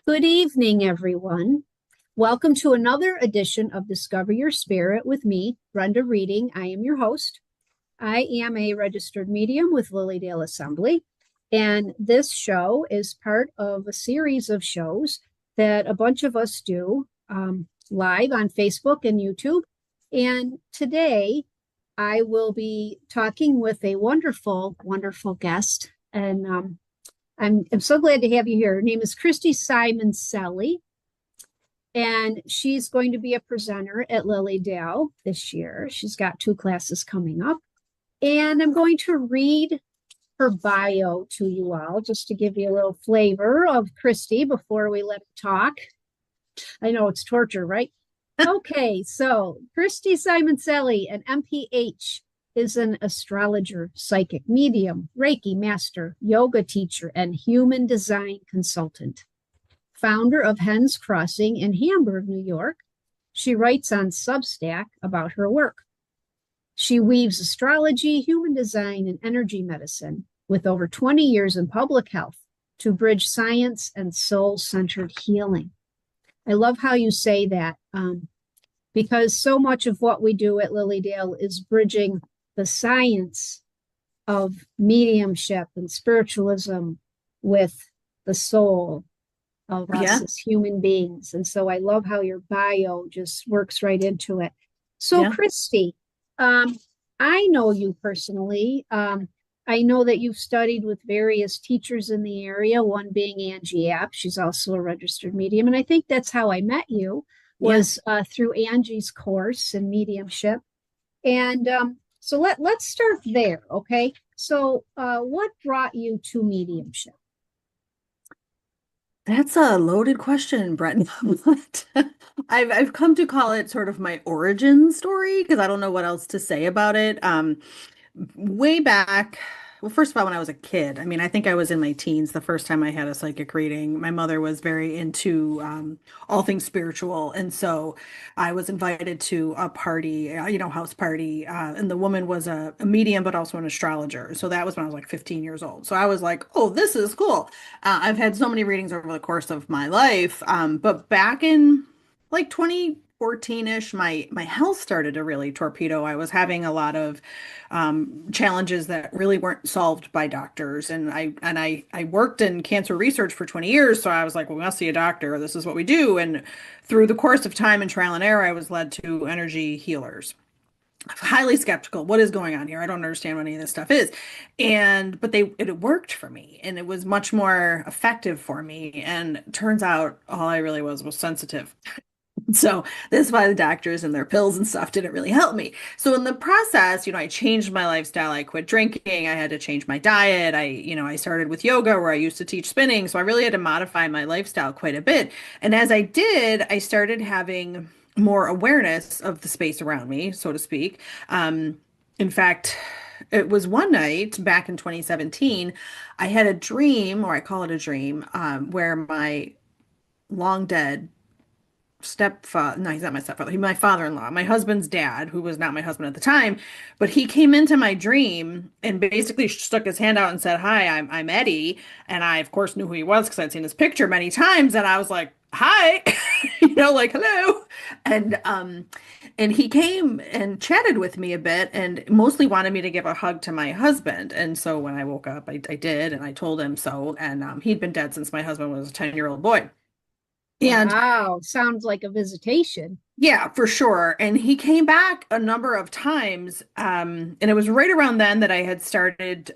Good evening, everyone. Welcome to another edition of Discover Your Spirit with me, Brenda Reading. I am your host. I am a registered medium with Lilydale Assembly, and this show is part of a series of shows that a bunch of us do live on Facebook and YouTube. And today I will be talking with a wonderful, wonderful guest, and I'm so glad to have you here. Her name is Christy Simoncelli, and she's going to be a presenter at Lilydale this year. She's got two classes coming up, and I'm going to read her bio to you all just to give you a little flavor of Christy before we let her talk. I know it's torture, right? Okay, so Christy Simoncelli, an MPH, is an astrologer, psychic medium, Reiki master, yoga teacher, and human design consultant. Founder of Hens Crossing in Hamburg, New York, she writes on Substack about her work. She weaves astrology, human design, and energy medicine with over 20 years in public health to bridge science and soul-centered healing. I love how you say that because so much of what we do at Lilydale is bridging the science of mediumship and spiritualism with the soul of us as human beings. And so I love how your bio just works right into it. So, Christy, I know you personally. I know that you've studied with various teachers in the area, one being Angie App. She's also a registered medium. And I think that's how I met you, was through Angie's course in mediumship. And so let's start there, okay? So what brought you to mediumship? That's a loaded question, Brett. I've come to call it sort of my origin story because I don't know what else to say about it. Way back, well, first of all, when I was a kid, I mean, I think I was in my teens the first time I had a psychic reading. My mother was very into all things spiritual, and so I was invited to a party, house party, and the woman was a medium, but also an astrologer. So that was when I was like 15 years old. So I was like, oh, this is cool. I've had so many readings over the course of my life, but back in like 2014-ish, my health started to really torpedo. I was having a lot of challenges that really weren't solved by doctors, and I worked in cancer research for 20 years, so I was like, well, we must see a doctor. This is what we do. And through the course of time and trial and error, I was led to energy healers. Highly skeptical. What is going on here? I don't understand what any of this stuff is. But it worked for me, and it was much more effective for me. And turns out all I really was sensitive. So that's why the doctors and their pills and stuff didn't really help me. So in the process, I changed my lifestyle. I quit drinking. I had to change my diet. I started with yoga where I used to teach spinning. So I really had to modify my lifestyle quite a bit. And as I did, I started having more awareness of the space around me, so to speak. In fact, it was one night back in 2017, I had a dream, or I call it a dream, where my long dead stepfather, no, he's not my stepfather, he's my father-in-law, my husband's dad, who was not my husband at the time, but he came into my dream and basically stuck his hand out and said, hi, I'm Eddie. And I, of course, knew who he was because I'd seen his picture many times. And I was like, hi, like, hello. And he came and chatted with me a bit and mostly wanted me to give a hug to my husband. And so when I woke up, I did, and I told him so. And he'd been dead since my husband was a 10-year-old boy. And Wow, sounds like a visitation. yeah, for sure. And he came back a number of times. And it was right around then that I had started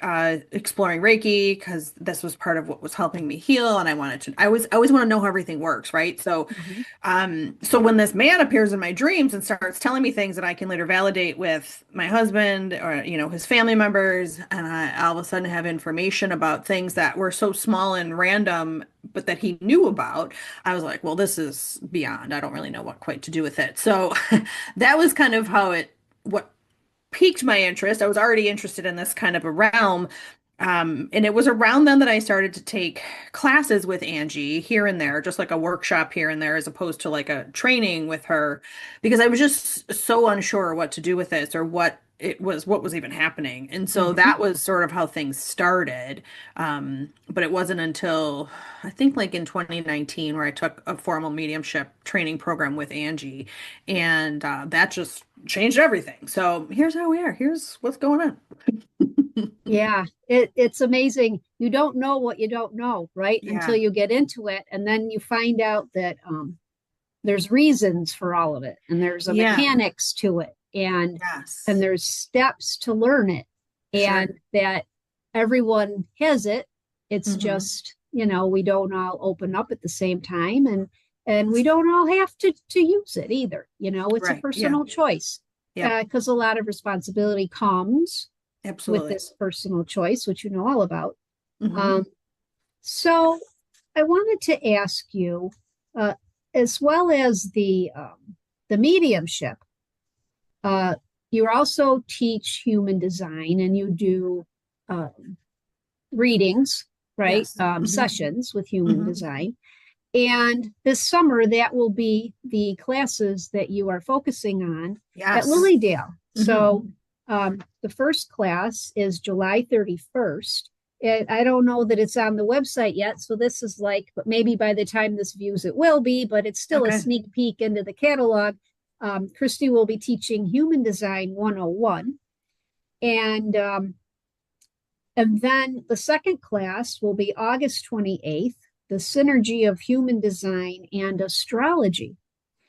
exploring Reiki because this was part of what was helping me heal. And I always want to know how everything works, right? So, Mhm. so when this man appears in my dreams and starts telling me things that I can later validate with my husband or, his family members, and I all of a sudden have information about things that were so small and random, but that he knew about, I was like, well, this is beyond. I don't really know what quite to do with it. So that was kind of what piqued my interest. I was already interested in this kind of a realm. And it was around then that I started to take classes with Angie here and there, just like a workshop here and there, as opposed to like a training with her, because I was just so unsure what to do with this or what it was what was even happening. And so Mhm. that was sort of how things started. But it wasn't until I think like in 2019 where I took a formal mediumship training program with Angie, and that just changed everything. So here's how we are. Here's what's going on. Yeah, it's amazing. You don't know what you don't know, right? Until Yeah. you get into it, and then you find out that there's reasons for all of it, and there's a Yeah. mechanics to it, and Yes. there's steps to learn it, and Sure. that everyone has it. It's Hmm. just, we don't all open up at the same time, and we don't all have to use it either. It's a Right. Yeah. personal choice, Yep. because a lot of responsibility comes with Absolutely. this personal choice, which you know all about. Hmm. Um, so I wanted to ask you, uh, as well as the mediumship, uh, you also teach human design and you do uh, readings, right? Yes. Hmm. Sessions with human Hmm. design. And this summer, that will be the classes that you are focusing on at Yes. Lilydale. Hmm. So the first class is July 31st. And I don't know that it's on the website yet. So this is like, but maybe by the time this views, it will be, but it's still a Okay. sneak peek into the catalog. Christy will be teaching Human Design 101. And and then the second class will be August 28th, the synergy of human design and astrology.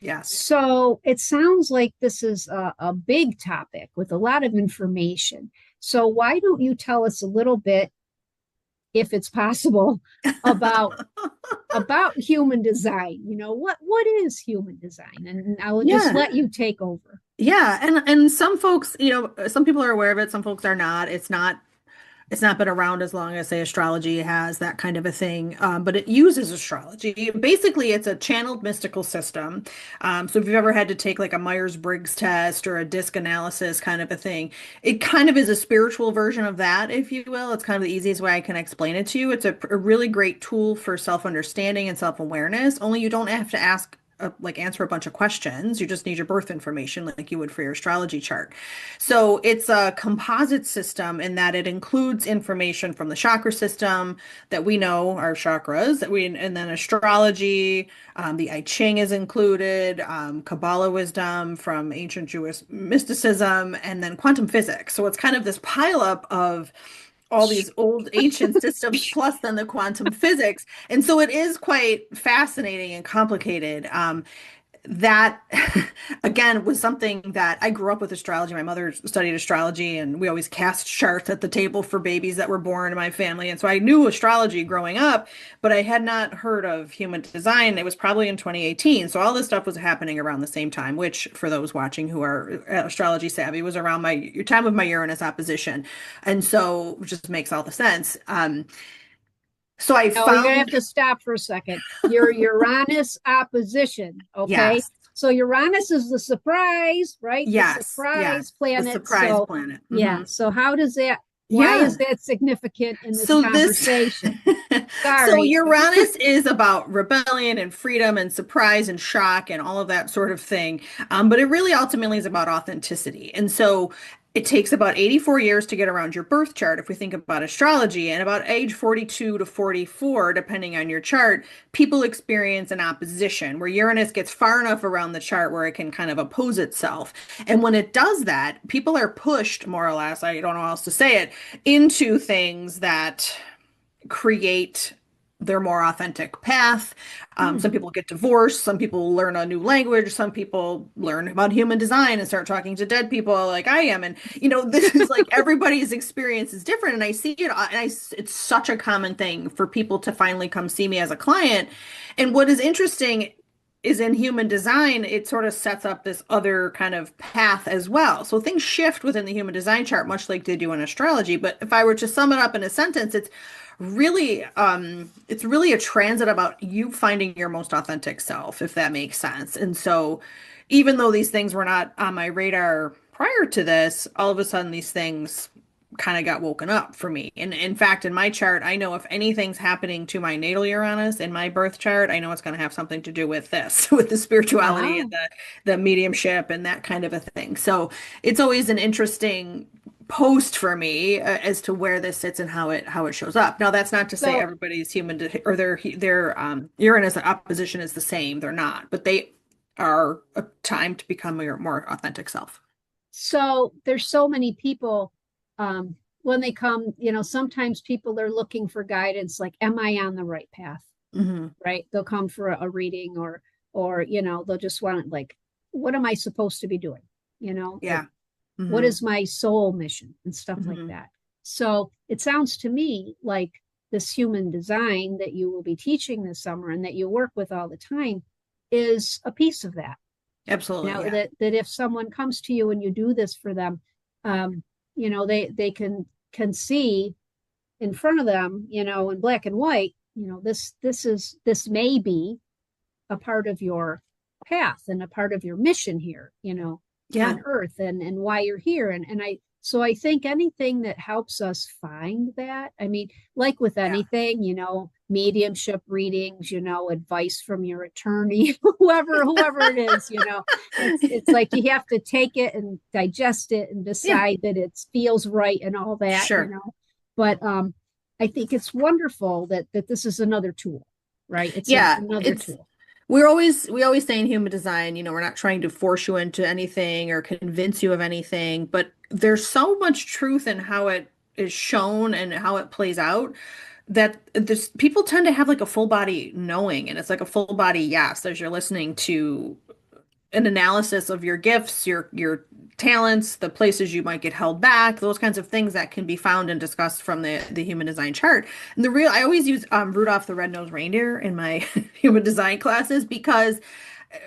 Yes. So it sounds like this is a big topic with a lot of information. So why don't you tell us a little bit, if it's possible, about human design? What is human design? And I will just Yeah. let you take over. Yeah. And some folks, some people are aware of it, some folks are not. It's not been around as long as, say, astrology has, that kind of a thing. But it uses astrology. Basically, it's a channeled mystical system. So if you've ever had to take like a Myers-Briggs test or a disc analysis kind of a thing, it kind of is a spiritual version of that, if you will. It's kind of the easiest way I can explain it to you. It's a really great tool for self-understanding and self-awareness, only you don't have to answer a bunch of questions. You just need your birth information like you would for your astrology chart. So it's a composite system in that it includes information from the chakra system that we know are chakras, and then astrology, the I Ching is included, Kabbalah wisdom from ancient Jewish mysticism, and then quantum physics. So it's kind of this pileup of all these old ancient systems plus then the quantum physics. And so it is quite fascinating and complicated. That again was something that I grew up with astrology. My mother studied astrology, and we always cast charts at the table for babies that were born in my family. And so I knew astrology growing up, but I had not heard of human design. It was probably in 2018. So all this stuff was happening around the same time, which for those watching who are astrology savvy was around my time of my Uranus opposition. And so it just makes all the sense. So I No, you're gonna have found, to stop for a second. Your Uranus opposition, okay? yes, So Uranus is the surprise, right? The yes, surprise the planet. surprise So planet. yeah, so how does that, why Yeah. is that significant in this So this conversation? so Sorry. Uranus is about rebellion and freedom and surprise and shock and all of that sort of thing. But it really ultimately is about authenticity. And so it takes about 84 years to get around your birth chart if we think about astrology. And about age 42 to 44, depending on your chart, people experience an opposition where Uranus gets far enough around the chart where it can kind of oppose itself. And when it does that, people are pushed, more or less, I don't know how else to say it, into things that create their more authentic path. Hmm. Some people get divorced. Some people learn a new language. Some people learn about human design and start talking to dead people like I am. And, this is like everybody's experience is different. And I see it, it's such a common thing for people to finally come see me as a client. And what is interesting is in human design, it sort of sets up this other kind of path as well. So things shift within the human design chart, much like they do in astrology. But if I were to sum it up in a sentence, it's really a transit about you finding your most authentic self, if that makes sense. And so even though these things were not on my radar prior to this, all of a sudden these things kind of got woken up for me. And in fact, in my chart, I know if anything's happening to my natal Uranus in my birth chart, I know it's going to have something to do with this, with the spirituality and Wow. the mediumship and that kind of a thing. So it's always an interesting post for me as to where this sits and how it shows up. Now, that's not to say So, everybody's or their Uranus opposition is the same. They're not, but they are a time to become your more authentic self. so there's so many people, when they come, sometimes people are looking for guidance, like, am I on the right path? Hmm. Right? They'll come for a reading, or they'll just want, like, what am I supposed to be doing? Like, Yeah. what Hmm. is my soul mission and stuff like Hmm. that. So it sounds to me like this human design that you will be teaching this summer and that you work with all the time is a piece of that. Absolutely. Yeah. That if someone comes to you and you do this for them, um, they can see in front of them, in black and white, this may be a part of your path and a part of your mission here, Yeah. on earth, and why you're here. And I think anything that helps us find that, I mean, like with Yeah. anything, mediumship readings, advice from your attorney, whoever it is, it's like you have to take it and digest it and Yeah. decide that it feels right and all that, Sure. but I think it's wonderful that this is another tool, right? It's Yeah. another It's tool. we always say in human design, we're not trying to force you into anything or convince you of anything, but there's so much truth in how it is shown and how it plays out that this people tend to have like a full body knowing, and it's like a full body yes as you're listening to an analysis of your gifts, your talents, the places you might get held back, those kinds of things that can be found and discussed from the human design chart. And I always use Rudolph the Red-Nosed Reindeer in my human design classes because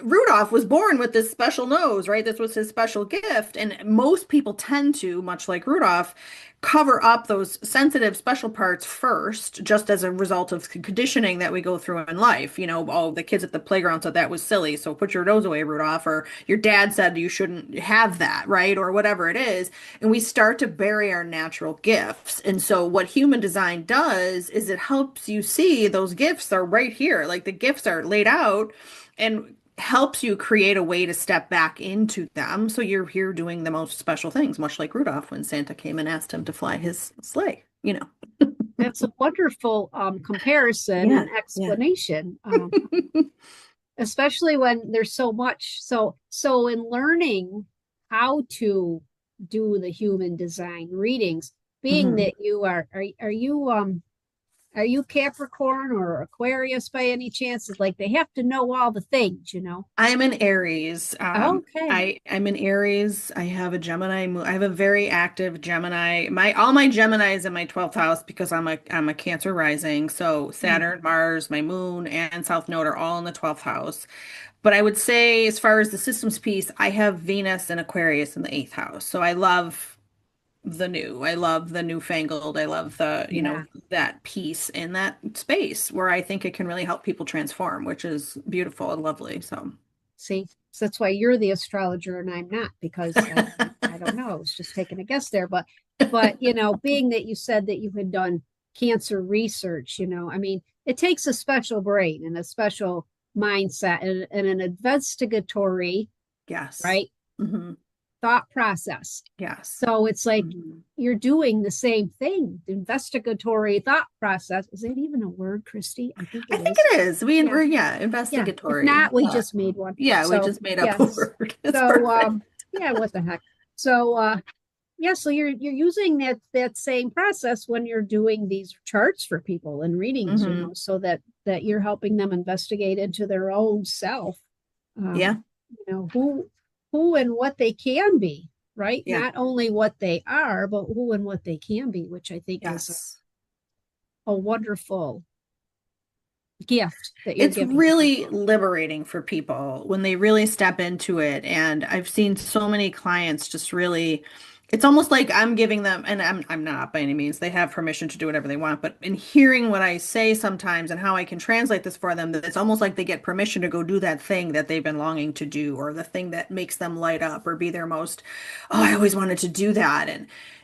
Rudolph was born with this special nose, right? This was his special gift. And most people tend to, much like Rudolph, cover up those sensitive special parts first, just as a result of conditioning that we go through in life. Oh, the kids at the playground said that was silly, so put your nose away, Rudolph, or your dad said you shouldn't have that, right? Or whatever it is. And we start to bury our natural gifts. And so what human design does is it helps you see those gifts are right here. Like the gifts are laid out and helps you create a way to step back into them. So you're here doing the most special things, much like Rudolph when Santa came and asked him to fly his sleigh. That's a wonderful comparison Yeah, and yeah. explanation, especially when there's so much. So in learning how to do the human design readings, being Hmm. that you are you Capricorn or Aquarius by any chance? It's like they have to know all the things. I am an Aries. Okay. I'm an Aries. I have a Gemini moon. I have a very active Gemini. All my Gemini is in my 12th house because I'm a Cancer rising. So Mm. Saturn, Mars, my moon, and South Node are all in the 12th house. But I would say, as far as the systems piece, I have Venus and Aquarius in the eighth house. So I love the new. I love the newfangled. I love Yeah. that piece in that space where I think it can really help people transform, which is beautiful and lovely. So, See, so that's why you're the astrologer and I'm not, because I don't know. I was just taking a guess there, but being that you said that you had done cancer research, I mean, it takes a special brain and a special mindset and an investigatory, yes. right, Hmm. thought process. Yes. So it's like Hmm. you're doing the same thing. The investigatory thought process. Is that even a word, Christy? I think I it think is. it is. Yeah. We're, yeah, Yeah. If investigatory. not, we just made one. Yeah, we So just made up a yes. word. It's So perfect. yeah, what the heck. So yeah, so you're using that same process when you're doing these charts for people and readings, Hmm. so that you're helping them investigate into their own self, Yeah. who and what they can be, right? Yeah. Not only what they are, but who and what they can be, which I think is Yes. a wonderful gift that you're It's giving to really people. liberating for people when they really step into it. And I've seen so many clients just really, it's almost like I'm giving them, and I'm not by any means, they have permission to do whatever they want, but in hearing what I say sometimes and how I can translate this for them, that it's almost like they get permission to go do that thing that they've been longing to do, or the thing that makes them light up or be their most, oh, I always wanted to do that.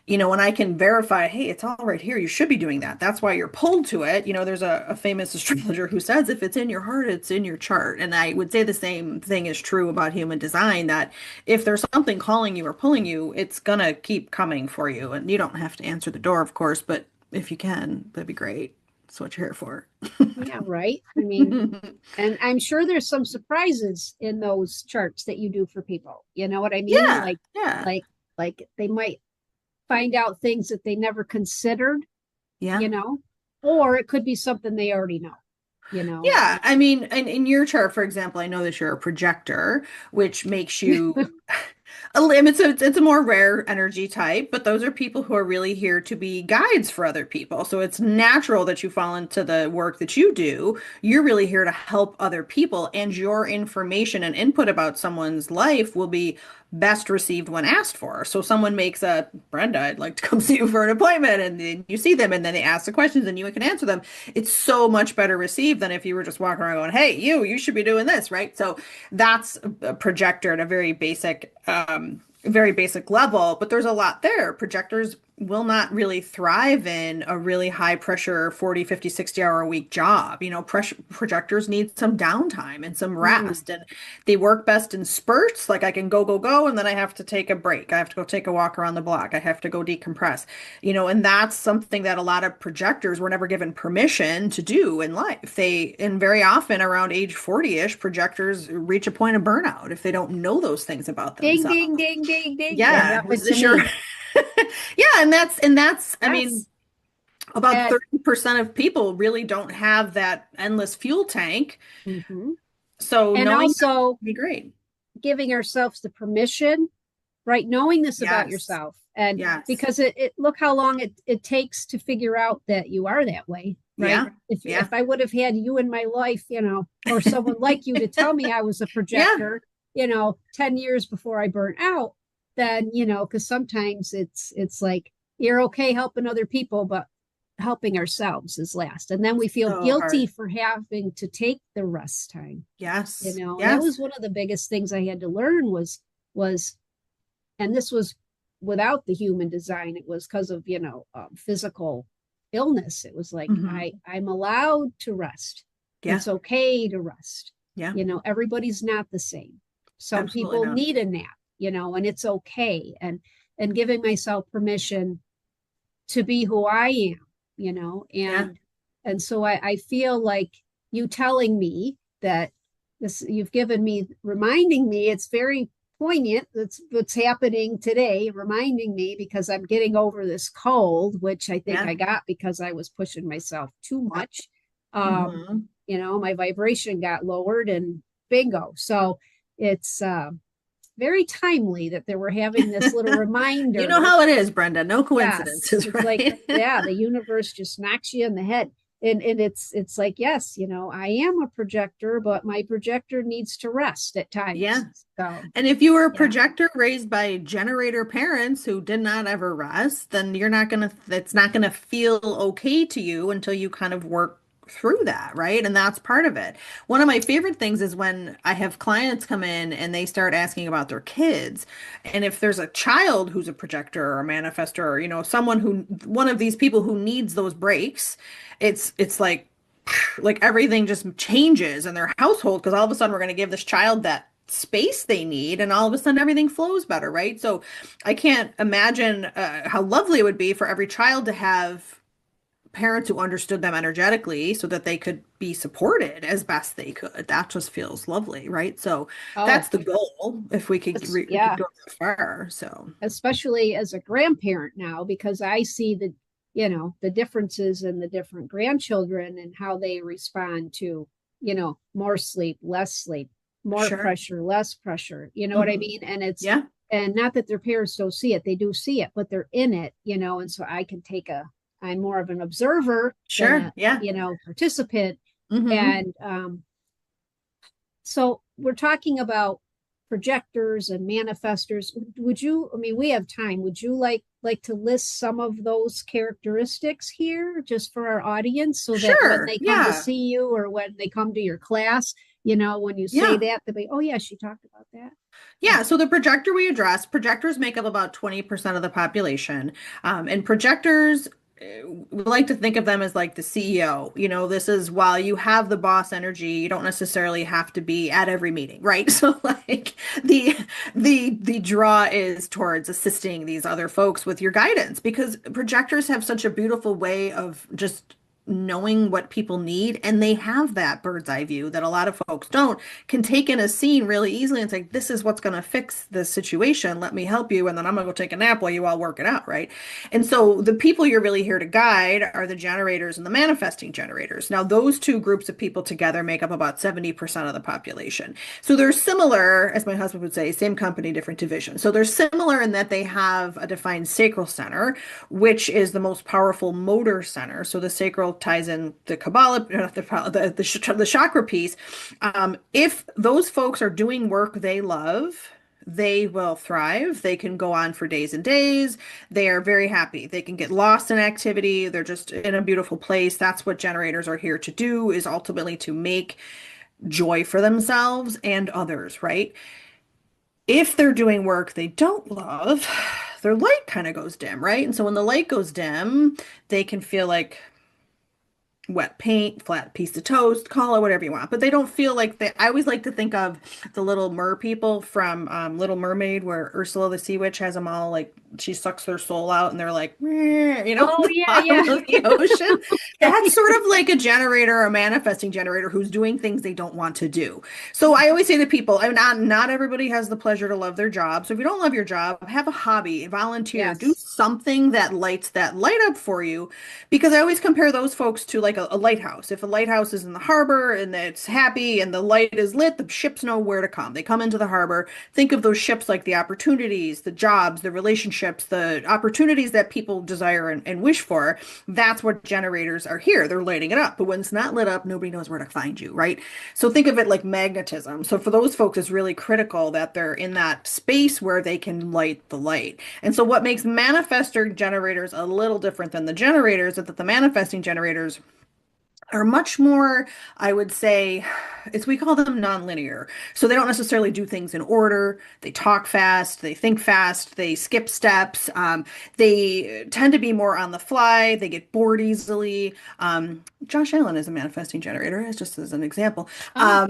And I can verify, hey, it's all right here. You should be doing that. That's why you're pulled to it. There's a famous astrologer who says if it's in your heart, it's in your chart. And I would say the same thing is true about human design, that if there's something calling you or pulling you, it's gonna keep coming for you. And you don't have to answer the door, of course, but if you can, that'd be great. That's what you're here for. Yeah, right. I mean, and I'm sure there's some surprises in those charts that you do for people. You know what I mean? Yeah, yeah, Like, like they might find out things that they never considered, yeah. or it could be something they already know. Yeah, I mean, in your chart, for example, I know that you're a projector, which makes you a limit. So it's a more rare energy type, but those are people who are really here to be guides for other people. So it's natural that you fall into the work that you do. You're really here to help other people, and your information and input about someone's life will be best received when asked for. So someone makes a Brenda, I'd like to come see you for an appointment, and then you see them, and then they ask the questions, and you can answer them. It's so much better received than if you were just walking around going, "Hey, you should be doing this," right? So that's a projector at a very basic level, but there's a lot there. Projectors will not really thrive in a really high pressure 40, 50, 60 hour a week job. Projectors need some downtime and some Mm. rest, and they work best in spurts. Like I can go, go, go, and then I have to take a break. I have to go take a walk around the block. I have to go decompress, and that's something that a lot of projectors were never given permission to do in life. And very often around age 40-ish, projectors reach a point of burnout if they don't know those things about Ding, themselves. ding, ding, ding, ding. That Yeah, happened this to is your me. yeah, and that's I mean Yes. about And 30% of people really don't have that endless fuel tank. mhm. So And knowing that also would be great. giving ourselves the permission, right? Knowing this about Yes. yourself. And Yes. because it look how long it takes to figure out that you are that way, right? Yeah. If Yeah. I would have had you in my life, or someone like you to tell me I was a Yeah. projector, 10 years before I burn out, then, because sometimes it's like you're okay helping other people, but helping ourselves is last. And then we feel So guilty hard. for having to take the rest time. Yes. And that Yes. was one of the biggest things I had to learn was and this was without the human design. It was because of physical illness. It was like Hmm. I'm allowed to rest. Yeah. It's okay to rest. Yeah. Everybody's not the same. Some Absolutely people not. need a nap, and it's okay. And giving myself permission to be who I am, Yeah. and so I feel like you telling me that this you've given me, reminding me, it's very poignant. That's what's happening today, reminding me because I'm getting over this cold, which I think Yeah. I got because I was pushing myself too much. Um, Hmm. my vibration got lowered and bingo. So it's very timely that they were having this little You know reminder. how it is, Brenda. No Yes, coincidences, it's like, right? yeah, the universe just knocks you in the head. And it's like, yes, I am a projector, but my projector needs to rest at Yeah. times. So And if you were a yeah. projector raised by generator parents who did not ever rest, then it's not gonna feel okay to you until you kind of work through that, right? And that's part of it. One of my favorite things is when I have clients come in and they start asking about their kids. And if there's a child who's a projector or a manifestor, or, one of these people who needs those breaks, it's like everything just changes in their household because all of a sudden we're going to give this child that space they need, and all of a sudden everything flows better, right? So I can't imagine how lovely it would be for every child to have parents who understood them energetically so that they could be supported as best they could. That just feels lovely, right? So Oh, that's the goal if we could yeah, go that far. So especially as a grandparent now, because I see the differences in the different grandchildren and how they respond to, more sleep, less sleep, more sure. pressure, less pressure. You know what I Hmm. mean? Yeah, And not that their parents don't see it, they do see it, but they're in it, and so I'm more of an observer than sure. a, Yeah. participant. Hmm. And so we're talking about projectors and manifestors. Would you, I mean, we have time. Would you like to list some of those characteristics here just for our audience so that when Sure. they come to Yeah. see you or when they come to your class, when you say Yeah. that, they'll be, oh yeah, she talked about that. Yeah, so the projector we addressed, projectors make up about 20% of the population. And projectors, we like to think of them as like the CEO. You know, this is while you have the boss energy, you don't necessarily have to be at every meeting, right? So like the the draw is towards assisting these other folks with your guidance because projectors have such a beautiful way of just knowing what people need, and they have that bird's eye view that a lot of folks don't, can take in a scene really easily and say, this is what's going to fix this situation, let me help you, and then I'm going to go take a nap while you all work it out, right? And so the people you're really here to guide are the generators and the manifesting generators. Now those two groups of people together make up about 70% of the population. So they're similar, as my husband would say, same company, different division. So they're similar in that they have a defined sacral center, which is the most powerful motor center. So the sacral ties in the Kabbalah, the chakra piece. If those folks are doing work they love, they will thrive. They can go on for days and days. They are very happy. They can get lost in activity. They're just in a beautiful place. That's what generators are here to do, is ultimately to make joy for themselves and others, right? If they're doing work they don't love, their light kind of goes dim, right? And so when the light goes dim, they can feel like wet paint, flat piece of toast, call it whatever you want. But they don't feel like they, I always like to think of the little mer people from Little Mermaid, where Ursula the Sea Witch has them all like, she sucks their soul out and they're like, "Meh," you know, Oh, the yeah, bottom yeah. of the ocean. That's sort of like a generator, a manifesting generator who's doing things they don't want to do. So I always say to people, and not everybody has the pleasure to love their job. So if you don't love your job, have a hobby, volunteer, do Yes. something that lights that light up for you. Because I always compare those folks to like a lighthouse. If a lighthouse is in the harbor and it's happy and the light is lit, the ships know where to come. They come into the harbor. Think of those ships like the opportunities, the jobs, the relationships, the opportunities that people desire and wish for. That's what generators are here. They're lighting it up. But when it's not lit up, nobody knows where to find you, right? So think of it like magnetism. So for those folks, it's really critical that they're in that space where they can light the light. And so what makes manifestor generators a little different than the generators is that the manifesting generators are much more, I would say, it's we call them nonlinear. So they don't necessarily do things in order. They talk fast, they think fast, they skip steps. They tend to be more on the fly. They get bored easily. Josh Allen is a manifesting generator, it's just as an example. Oh,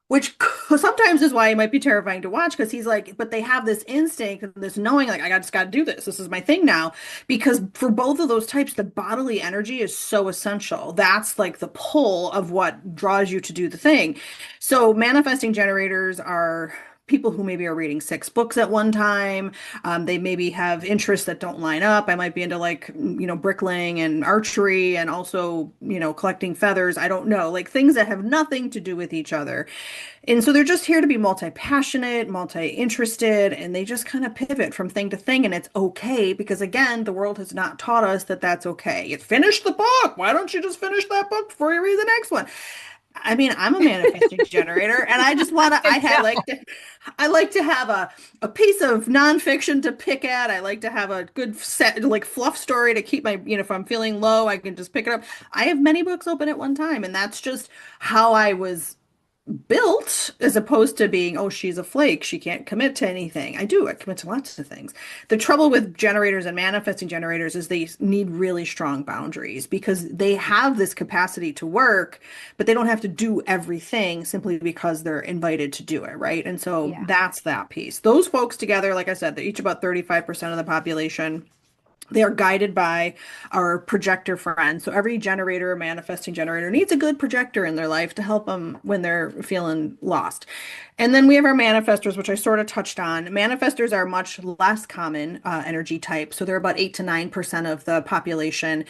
Which sometimes is why it might be terrifying to watch because he's like, but they have this instinct and this knowing, like, just got to do this. This is my thing now. Because for both of those types, the bodily energy is so essential. That's like the pull of what draws you to do the thing. So manifesting generators are people who maybe are reading 6 books at one time. They maybe have interests that don't line up. I might be into like, bricklaying and archery and also, collecting feathers. I don't know, like things that have nothing to do with each other. And so they're just here to be multi-passionate, multi-interested, and they just kind of pivot from thing to thing. And it's okay because, again, the world has not taught us that that's okay. You finished the book. Why don't you just finish that book before you read the next one? I mean, I'm a manifesting generator, and I just want to. I can tell. I like to have a piece of nonfiction to pick at. I like to have a good set, like fluff story to keep my, if I'm feeling low, I can just pick it up. I have many books open at one time, and that's just how I was built as opposed to being, oh, she's a flake. She can't commit to anything. I do. I commit to lots of things. The trouble with generators and manifesting generators is they need really strong boundaries because they have this capacity to work, but they don't have to do everything simply because they're invited to do it, right? And so Yeah. that's that piece. Those folks together, like I said, they're each about 35% of the population. They are guided by our projector friends. So every generator, manifesting generator, needs a good projector in their life to help them when they're feeling lost. And then we have our manifestors, which I sort of touched on. Manifestors are much less common energy type. So they're about 8 to 9% of the population.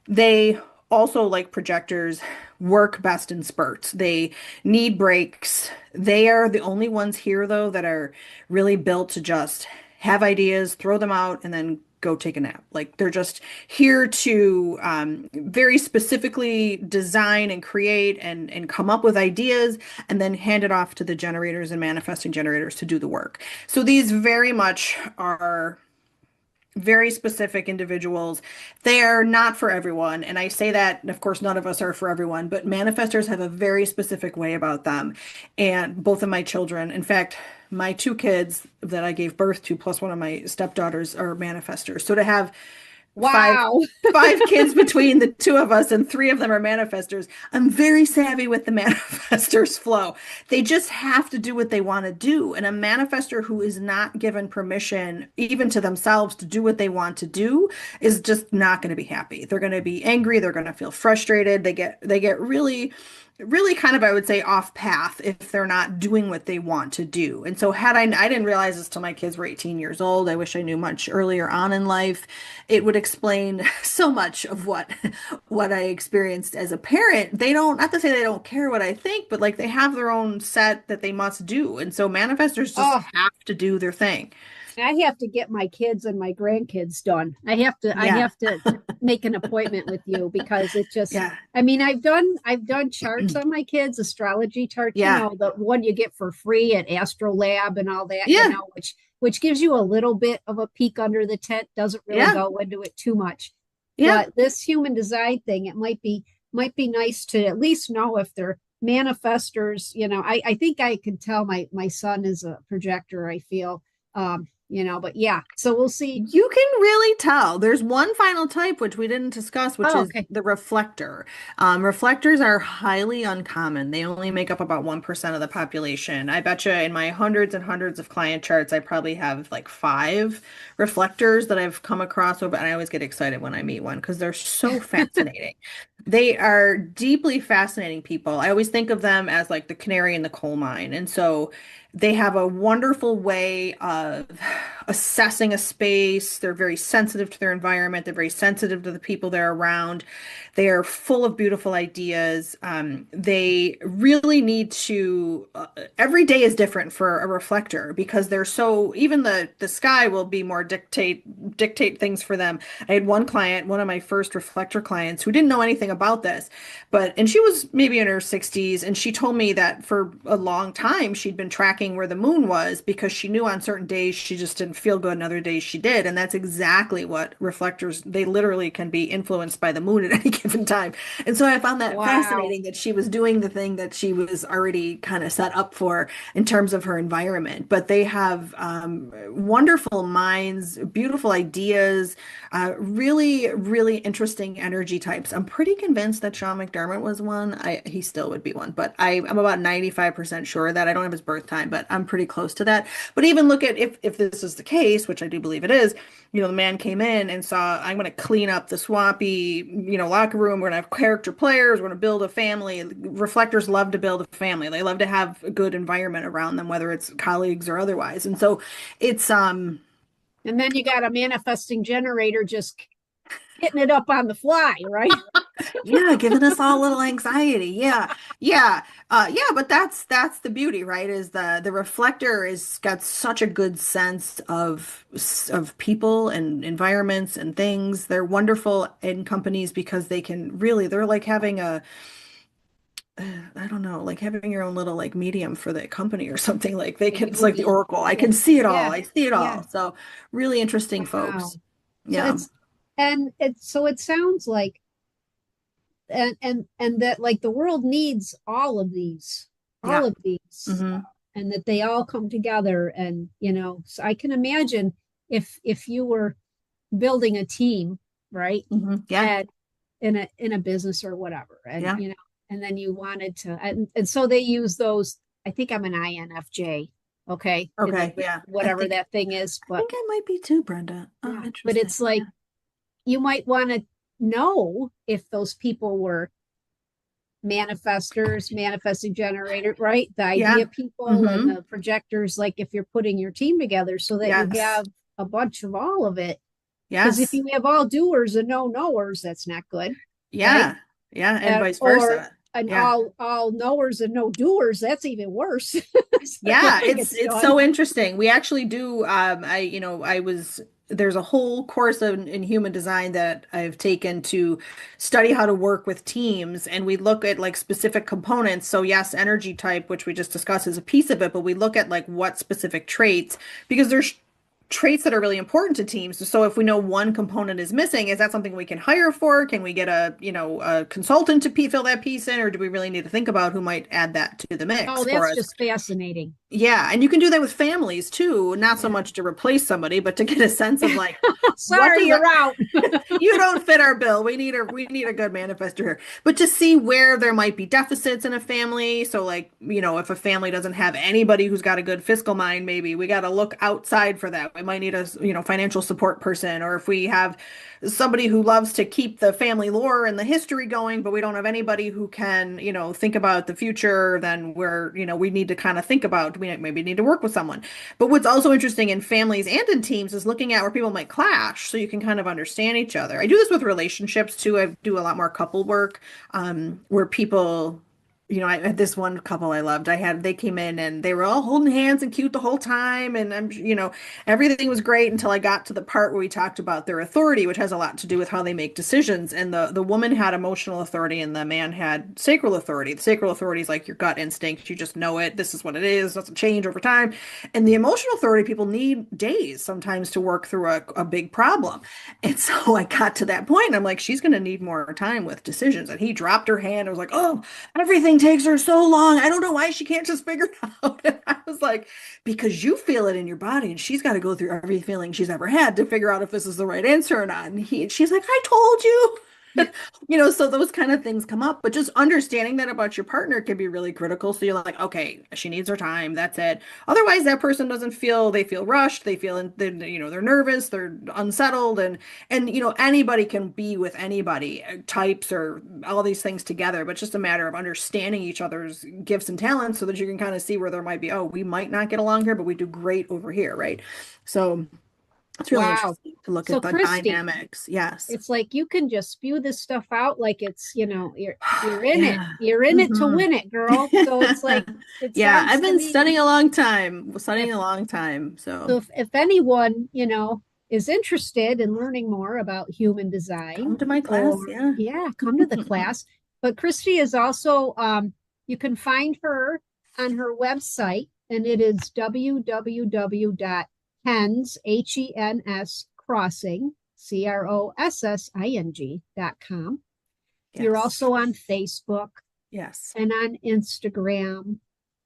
They also, like projectors, work best in spurts. They need breaks. They are the only ones here, though, that are really built to just have ideas, throw them out, and then go take a nap. Like they're just here to very specifically design and create and come up with ideas and then hand it off to the generators and manifesting generators to do the work. So these very much are very specific individuals. They are not for everyone. And I say that, of course, none of us are for everyone, but manifestors have a very specific way about them. And both of my children, in fact, my two kids that I gave birth to, plus one of my stepdaughters, are manifestors. So to have five Wow. five kids between the two of us and three of them are manifestors. I'm very savvy with the manifestors flow. They just have to do what they want to do. And a manifestor who is not given permission, even to themselves, to do what they want to do is just not going to be happy. They're going to be angry, they're going to feel frustrated. They get really kind of, I would say, off path if they're not doing what they want to do. And so I didn't realize this till my kids were 18 years old. I wish I knew much earlier on in life. It would explain so much of what I experienced as a parent. They don't, not to say they don't care what I think, but like they have their own set that they must do. And so manifestors just Oh, have to do their thing. I have to get my kids and my grandkids done. I Yeah. have to make an appointment with you because it just, Yeah. I mean, I've done charts on my kids, astrology charts, Yeah. the one you get for free at Astrolab and all that, Yeah. which gives you a little bit of a peek under the tent, doesn't really Yeah. go into it too much. Yeah. But this human design thing, it might be nice to at least know if they're manifestors. I think I can tell my son is a projector, I feel. But yeah, so we'll see. You can really tell. There's one final type which we didn't discuss, which Oh, is okay. the reflector. Reflectors are highly uncommon. They only make up about 1% of the population. I bet you in my hundreds and hundreds of client charts, I probably have like five reflectors that I've come across over, and I always get excited when I meet one because they're so fascinating. They are deeply fascinating people. I always think of them as like the canary in the coal mine. And so they have a wonderful way of assessing a space. They're very sensitive to their environment. They're very sensitive to the people they're around. They are full of beautiful ideas. They really need to, every day is different for a reflector because they're so, even the sky will be more dictate things for them. I had one client, one of my first reflector clients, who didn't know anything about this, and she was maybe in her 60s, and she told me that for a long time she'd been tracking where the moon was because she knew on certain days she just didn't feel good and other days she did. And that's exactly what reflectors, they literally can be influenced by the moon at any given time. And so I found that Wow. fascinating that she was doing the thing that she was already kind of set up for in terms of her environment. But they have wonderful minds, beautiful ideas, really, really interesting energy types. I'm pretty convinced that Sean McDermott was one. He still would be one, but I'm about 95% sure that I don't have his birth time, but I'm pretty close to that. But even look at if this is the case, which I do believe it is, the man came in and saw, I'm going to clean up the swampy, locker room. We're going to have character players. We're going to build a family. Reflectors love to build a family. They love to have a good environment around them, whether it's colleagues or otherwise. And so it's, And then you got a manifesting generator just hitting it up on the fly, right? yeah, giving us all a little anxiety. Yeah. Yeah. Yeah, but that's the beauty, right? Is the reflector is got such a good sense of people and environments and things. They're wonderful in companies because they're like having I don't know, like having your own little like medium for the company or something. Like it's like the Medium. Oracle. I Yeah. can see it all. Yeah. I see it Yeah. all. So really interesting folks. Wow. So Yeah. it sounds like and that like the world needs all Yeah. of these, Hmm. and that they all come together. And so I can imagine if you were building a team, right? Hmm. Yeah. And in a business or whatever, and Yeah. and then you wanted to, and so they use those. I think I'm an INFJ, okay, in Okay. Yeah. whatever that thing is, I but think I might be too, Brenda. Oh, yeah, but interesting. it's like you might want to know if those people were manifestors, manifesting generator, right? The Yeah. idea people and Hmm. the projectors, like if you're putting your team together so that you Yes. have a bunch of all of it. Because if Yes. you have all doers and no knowers, that's not good, right? Yeah. Yeah. And vice Or versa. an Yeah. all knowers and no doers, that's even worse. So Yeah. nothing It's gets it's done. so interesting. We actually do I was there's a whole course in human design that I've taken to study how to work with teams, and we look at like specific components. So yes, energy type, which we just discussed, is a piece of it, but we look at like what specific traits, because there's traits that are really important to teams. So if we know one component is missing, is that something we can hire for? Can we get a consultant to fill that piece in, or do we really need to think about who might add that to the Oh, mix for that's us? just fascinating. Yeah, and you can do that with families too, not so much to replace somebody, but to get a sense of like, what Sorry, does you're out. you don't fit our bill. We need a good manifester here. But to see where there might be deficits in a family. So like, if a family doesn't have anybody who's got a good fiscal mind, maybe we got to look outside for that. We might need a, financial support person, or if we have somebody who loves to keep the family lore and the history going, but we don't have anybody who can, think about the future, then we need to kind of think about, we maybe need to work with someone. But what's also interesting in families and in teams is looking at where people might clash so you can kind of understand each other. I do this with relationships too. I do a lot more couple work, where people, I had this one couple I loved. They came in and they were all holding hands and cute the whole time. And everything was great until I got to the part where we talked about their authority, which has a lot to do with how they make decisions. And the woman had emotional authority and the man had sacral authority. The sacral authority is like your gut instinct. You just know it. This is what it is. It doesn't change over time. And the emotional authority, people need days sometimes to work through a big problem. And so I got to that point and I'm like, she's going to need more time with decisions. And he dropped her hand. I was like, oh, everything takes her so long. I don't know why she can't just figure it out. And I was like, because you feel it in your body, and she's got to go through every feeling she's ever had to figure out if this is the right answer or not. And she's like, I told you. So those kind of things come up, but just understanding that about your partner can be really critical. So you're like, okay, she needs her time. That's it. Otherwise, that person doesn't they feel rushed. They feel, they're nervous, they're unsettled, and anybody can be with anybody, types or all these things together, but it's just a matter of understanding each other's gifts and talents so that you can kind of see where there might be, oh, we might not get along here, but we do great over here, right? So it's really Wow. interesting to look So, at the Christy, dynamics. Yes. it's like you can just spew this stuff out like it's, you're in it. Yeah. You're in it to Hmm. win it, girl. So it's like it Yeah, sounds I've to been me studying if a long time. So if anyone, is interested in learning more about human design, come to my class. or Yeah. yeah, come to the class. But Christy is also you can find her on her website, and it is www.hens, Hens crossing, CROSSING.com. You're Yes. also on Facebook Yes. and on Instagram.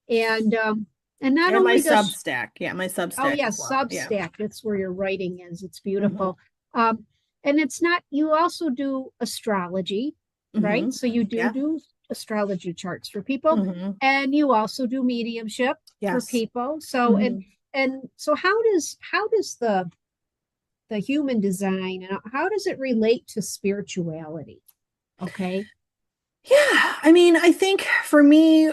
And not And my only does Substack. Yeah, my oh Substack as yes, well. Yeah. Substack, that's where your writing is. It's Hmm. beautiful. And it's not, you also do astrology, right? Hmm. So you Yeah. do astrology charts for people, Hmm. and you also do mediumship for Yes. people. So Hmm. and so how does the human design, and how does it relate to spirituality? Okay. Yeah. I mean, I think for me,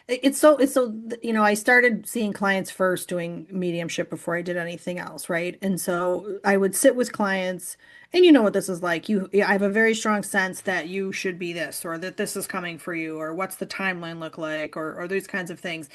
it's so I started seeing clients first doing mediumship before I did anything else, right? And so I would sit with clients, and you know what this is like. I have a very strong sense that you should be this, or that this is coming for you, or what's the timeline look like, or these kinds of things.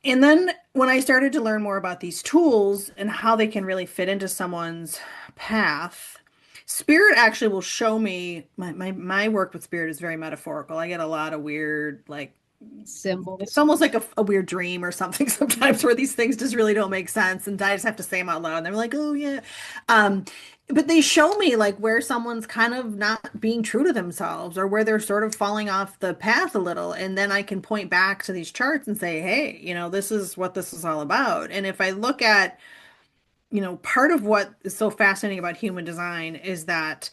And then when I started to learn more about these tools and how they can really fit into someone's path, spirit actually will show me my work with spirit is very metaphorical. I get a lot of weird, like, it's Symbols. almost like a weird dream or something sometimes where these things just really don't make sense and I just have to say them out loud and they're like, oh yeah. Um, but they show me like where someone's kind of not being true to themselves or where they're sort of falling off the path a little. And then I can point back to these charts and say, hey, this is what this is all about. And if I look at, part of what is so fascinating about human design is that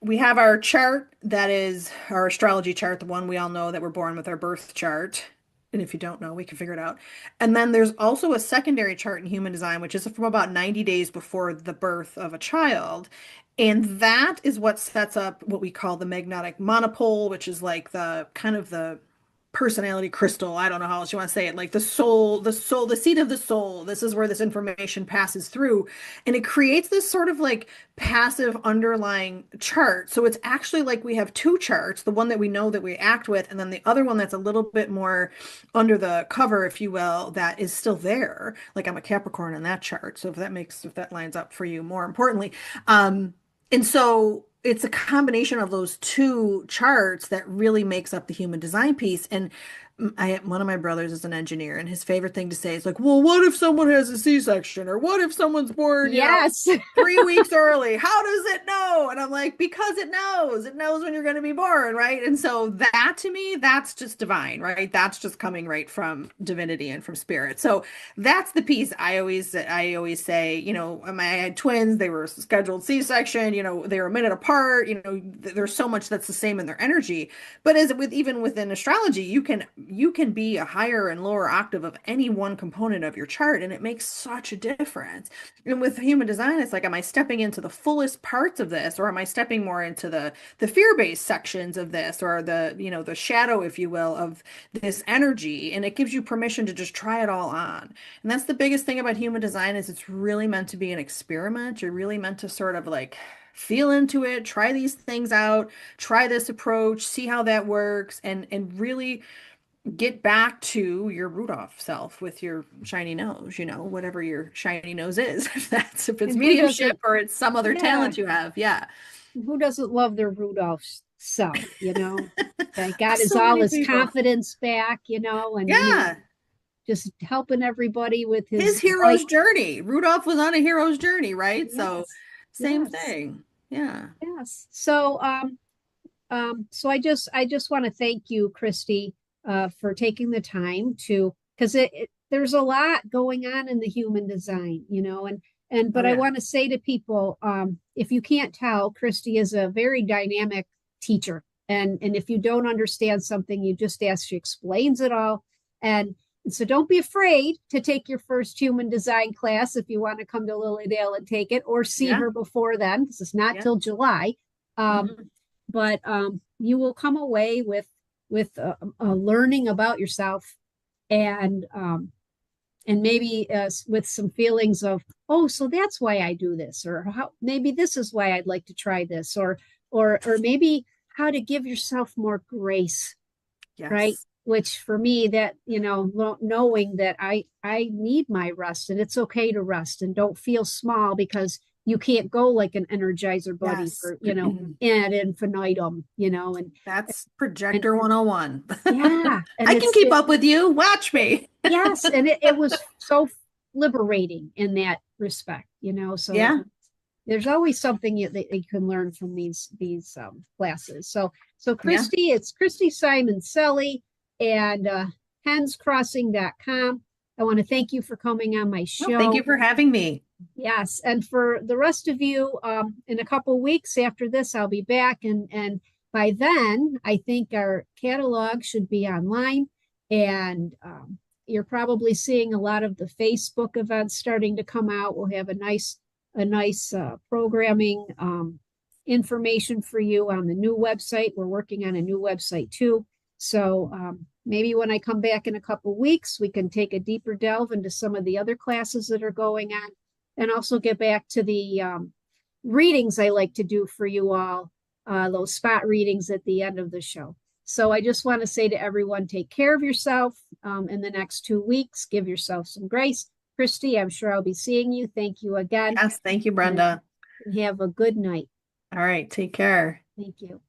we have our chart that is our astrology chart, the one we all know that we're born with our birth chart. And if you don't know, we can figure it out. And then there's also a secondary chart in human design, which is from about 90 days before the birth of a child. And that is what sets up what we call the magnetic monopole, which is like the kind of the personality crystal. I don't know how else you want to say it. Like the soul, the seat of the soul. This is where this information passes through. And it creates this sort of like passive underlying chart. So it's actually like we have two charts, the one that we know that we act with, and then the other one that's a little bit more under the cover, if you will, that is still there. Like I'm a Capricorn in that chart. So if that lines up for you, more importantly. And so it's a combination of those two charts that really makes up the human design piece. And One of my brothers is an engineer, and his favorite thing to say is like, "Well, what if someone has a C-section, or what if someone's born, Yes. 3 weeks early? How does it know?" And I'm like, "Because it knows. It knows when you're going to be born, right?" And so that to me, that's just divine, right? That's just coming right from divinity and from spirit. So that's the piece I always say. I had twins. They were scheduled C-section. They were a minute apart. There's so much that's the same in their energy. But even within astrology, you can be a higher and lower octave of any one component of your chart, and it makes such a difference. And with human design, it's like, am I stepping into the fullest parts of this, or am I stepping more into the fear-based sections of this, or the shadow, if you will, of this energy? And it gives you permission to just try it all on. And that's the biggest thing about human design, is it's really meant to be an experiment. You're really meant to sort of like feel into it, try these things out, try this approach, see how that works, and really get back to your Rudolph self with your shiny nose, whatever your shiny nose is. If it's And who mediumship doesn't, or it's some other yeah, talent you have. Yeah. who doesn't love their Rudolph self, that got his So all many his people. confidence back, and Yeah. just helping everybody with His his hero's light. journey. Rudolph was on a hero's journey, right? So Yes. same Yes. thing. Yeah. Yes. So I just want to thank you, Christy, for taking the time to, because there's a lot going on in the human design, Oh but I yeah. want to say to people, if you can't tell, Christy is a very dynamic teacher, and if you don't understand something, you just ask, she explains it all, and so don't be afraid to take your first human design class if you want to come to Lilydale and take it, or see Yeah. her before then, because it's not Yeah. till July. Um, Mhm. but you will come away with a learning about yourself, and maybe with some feelings of, oh, so that's why I do this, or how maybe this is why I'd like to try this, or maybe how to give yourself more grace, right? Yes. Which for me, that knowing that I need my rest, and it's okay to rest, and don't feel small because you can't go like an Energizer Buddy Yes. for ad infinitum, That's and Projector 101. yeah, and I can keep up with you. Watch me. yes, and it was so liberating in that respect, so Yeah. there's always something that you can learn from these classes. So Yeah. Christy, it's Christy Simoncelli, and henscrossing.com. I want to thank you for coming on my Well, thank you show. for having me. Yes, and for the rest of you, in a couple of weeks after this, I'll be back, and by then, I think our catalog should be online, and you're probably seeing a lot of the Facebook events starting to come out. We'll have a nice programming information for you on the new website. We're working on a new website too, so maybe when I come back in a couple of weeks, we can take a deeper delve into some of the other classes that are going on, and also get back to the readings I like to do for you all, those spot readings at the end of the show. So I just want to say to everyone, take care of yourself in the next 2 weeks. Give yourself some grace. Christy, I'm sure I'll be seeing you. Thank you again, Yes. Thank you, and Brenda. have a good night. All right. Take care. Thank you.